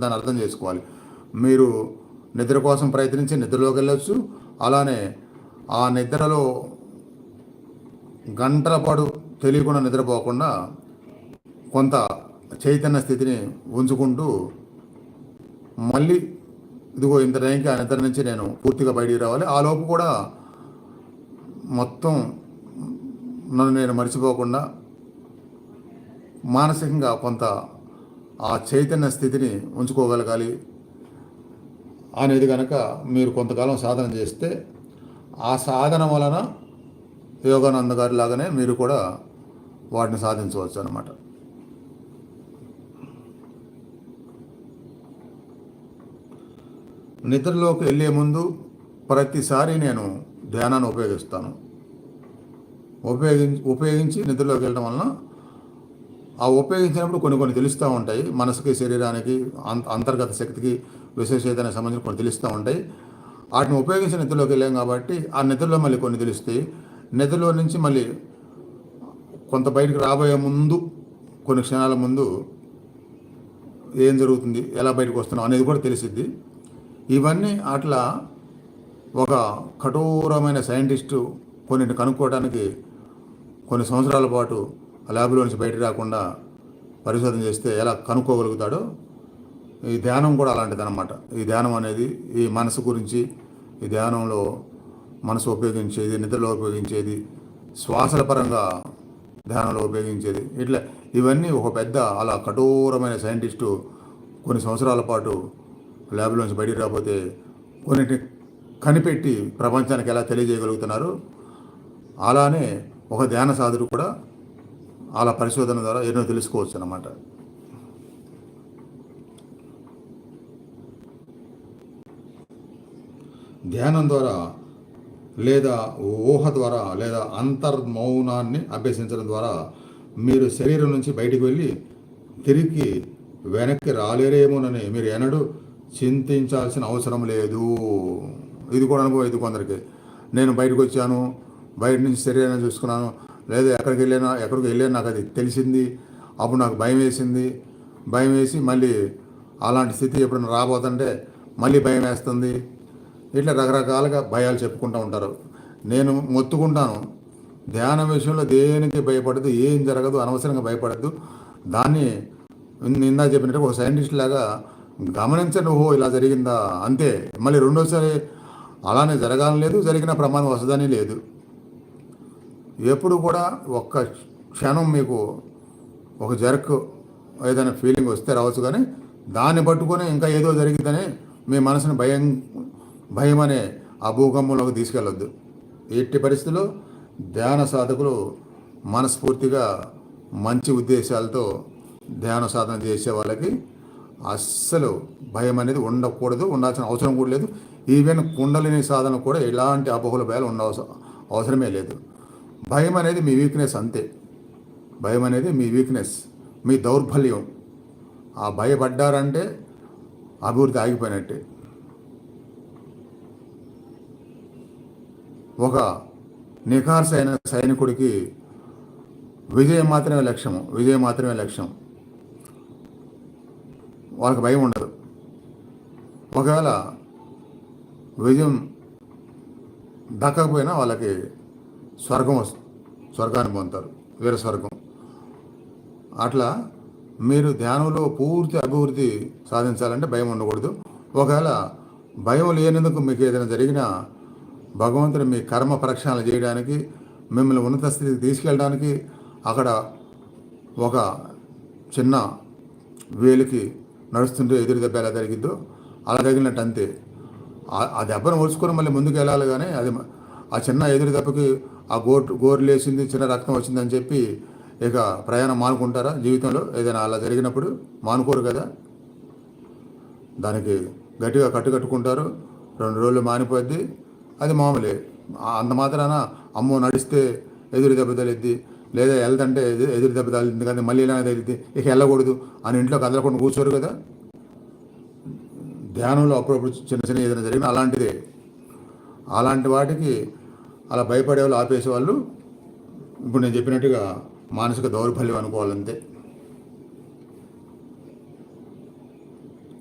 దాన్ని అర్థం చేసుకోవాలి. మీరు నిద్ర కోసం ప్రయత్నించి నిద్రలోకి వెళ్ళొచ్చు. అలానే ఆ నిద్రలో గంటల పాటు తెలియకుండా నిద్రపోకుండా కొంత చైతన్య స్థితిని ఉంచుకుంటూ మళ్ళీ ఇదిగో ఇంత టైంకి ఆ నిద్ర నుంచి నేను పూర్తిగా బయటికి రావాలి. ఆ లోపు కూడా మొత్తం నన్ను నేను మర్చిపోకుండా మానసికంగా కొంత ఆ చైతన్య స్థితిని ఉంచుకోగలగాలి అనేది కనుక మీరు కొంతకాలం సాధన చేస్తే ఆ సాధన వలన యోగానంద గారి లాగానే మీరు కూడా వాటిని సాధించవచ్చు అన్నమాట. నిద్రలోకి వెళ్ళే ముందు ప్రతిసారి నేను ధ్యానాన్ని ఉపయోగిస్తాను. ఉపయోగించి నిద్రలోకి వెళ్ళడం వలన ఆ ఉపయోగించినప్పుడు కొన్ని తెలుస్తూ ఉంటాయి. మనసుకి, శరీరానికి, అంతర్గత శక్తికి, విశేషతకి సంబంధించి కొన్ని తెలుస్తూ ఉంటాయి. వాటిని ఉపయోగించి నిద్రలోకి వెళ్ళాం కాబట్టి ఆ నిద్రలో మళ్ళీ కొన్ని తెలుస్తాయి. నిద్రలో నుంచి మళ్ళీ కొంత బయటకు రాబోయే ముందు కొన్ని క్షణాల ముందు ఏం జరుగుతుంది, ఎలా బయటకు వస్తున్నాం అనేది కూడా తెలిసిద్ది. ఇవన్నీ అట్లా ఒక కఠోరమైన సైంటిస్టు కొన్నింటిని కనుక్కోవడానికి కొన్ని సంవత్సరాల పాటు ల్యాబ్లో నుంచి బయటకు రాకుండా పరిశోధన చేస్తే ఎలా కనుక్కోగలుగుతాడో ఈ ధ్యానం కూడా అలాంటిదన్నమాట. ఈ ధ్యానం అనేది ఈ మనసు గురించి, ఈ ధ్యానంలో మనసు ఉపయోగించేది, నిద్రలో ఉపయోగించేది, శ్వాసల పరంగా ధ్యానంలో ఉపయోగించేది, ఇట్లా ఇవన్నీ ఒక పెద్ద అలా కఠోరమైన సైంటిస్టు కొన్ని సంవత్సరాల పాటు ల్యాబ్లోంచి బయటికి రాకపోతే కొన్నిటిని కనిపెట్టి ప్రపంచానికి ఎలా తెలియజేయగలుగుతున్నారు. అలానే ఒక ధ్యాన సాధుడు కూడా అలా పరిశోధన ద్వారా ఎన్నో తెలుసుకోవచ్చు అన్నమాట. ధ్యానం ద్వారా లేదా ఊహ ద్వారా లేదా అంతర్మౌనాన్ని అభ్యసించడం ద్వారా మీరు శరీరం నుంచి బయటికి వెళ్ళి తిరిగి వెనక్కి రాలేరేమోనని మీరు ఎన్నడూ చింతించాల్సిన అవసరం లేదు. ఇది కూడా అనుభవం ఇది కొందరికి. నేను బయటకు వచ్చాను, బయట నుంచి శరీరాన్ని చూసుకున్నాను, లేదా ఎక్కడికి వెళ్ళాను నాకు అది తెలిసింది, అప్పుడు నాకు భయం వేసి మళ్ళీ అలాంటి స్థితి ఎప్పుడైనా రాబోతుంటే మళ్ళీ భయం వేస్తుంది. ఇట్లా రకరకాలుగా భయాలు చెప్పుకుంటూ ఉంటారు. నేను మొత్తుకుంటాను, ధ్యానం విషయంలో దేనికి భయపడద్దు, ఏం జరగదు, అనవసరంగా భయపడద్దు. దాన్ని నిందా చెప్పినట్టు ఒక సైంటిస్ట్ లాగా గమనించండి, ఓహో ఇలా జరిగిందా అంతే. మళ్ళీ రెండోసారి అలానే జరగాలని లేదు, జరిగిన ప్రమాదం వస్తుందని లేదు. ఎప్పుడు కూడా ఒక్క క్షణం మీకు ఒక జర్క్ ఏదైనా ఫీలింగ్ వస్తే రావచ్చు, కానీ దాన్ని పట్టుకొని ఇంకా ఏదో జరిగిందని మీ మనసుని భయం అనే ఆ భూకంపంలోకి తీసుకెళ్ళొద్దు. ఎట్టి పరిస్థితుల్లో ధ్యాన సాధకులు మనస్ఫూర్తిగా మంచి ఉద్దేశాలతో ధ్యాన సాధన చేసే వాళ్ళకి అస్సలు భయం అనేది ఉండకూడదు, ఉండాల్సిన అవసరం కూడా లేదు. ఈవెన్ కుండలిని సాధన కూడా ఎలాంటి అపోహల భయాలు అవసరమే లేదు. భయం అనేది మీ వీక్నెస్ అంతే. భయం అనేది మీ వీక్నెస్, మీ దౌర్బల్యం. ఆ భయపడ్డారంటే అభివృద్ధి ఆగిపోయినట్టే. ఒక నిఖార్సైన సైనికుడికి విజయం మాత్రమే లక్ష్యం. వాళ్ళకి భయం ఉండదు. ఒకవేళ విజయం దక్కకపోయినా వాళ్ళకి స్వర్గాన్ని పొందుతారు, వీర స్వర్గం. అట్లా మీరు ధ్యానంలో పూర్తి అభివృద్ధి సాధించాలంటే భయం ఉండకూడదు. ఒకవేళ భయం లేనందుకు మీకు ఏదైనా జరిగినా భగవంతుడు మీ కర్మ ప్రక్షాళన చేయడానికి, మిమ్మల్ని ఉన్నత స్థితికి తీసుకెళ్ళడానికి అక్కడ ఒక చిన్న వేలికి నడుస్తుంటే ఎదురు దెబ్బ ఎలా జరిగిద్దో అలా తగిలినట్టు అంతే. ఆ దెబ్బను ఓడ్చుకొని మళ్ళీ ముందుకు వెళ్ళాలి. కానీ అది ఆ చిన్న ఎదురు దెబ్బకి ఆ గోరు లేచింది, చిన్న రక్తం వచ్చిందని చెప్పి ఇక ప్రయాణం మానుకుంటారా? జీవితంలో ఏదైనా అలా జరిగినప్పుడు మానుకోరు కదా. దానికి గట్టిగా కట్టుకుంటారు. 2 రోజులు మానిపోద్ది, అది మామూలే. అంత మాత్రాన అమ్మో నడిస్తే ఎదురు దెబ్బ తగిలిద్ది, లేదా వెళ్తుంటే ఎదురు దెబ్బ తగిలింది కానీ మళ్ళీ ఇలా తగిలిద్ది, ఇక వెళ్ళకూడదు అని ఇంట్లో కదలకుండా కూర్చోరు కదా. ధ్యానంలో అప్పుడప్పుడు చిన్న ఏదైనా జరిగినా అలాంటిదే. అలాంటి వాటికి అలా భయపడే వాళ్ళు, ఆపేసే వాళ్ళు ఇప్పుడు నేను చెప్పినట్టుగా మానసిక దౌర్బల్యం అనుకోవాలంతే.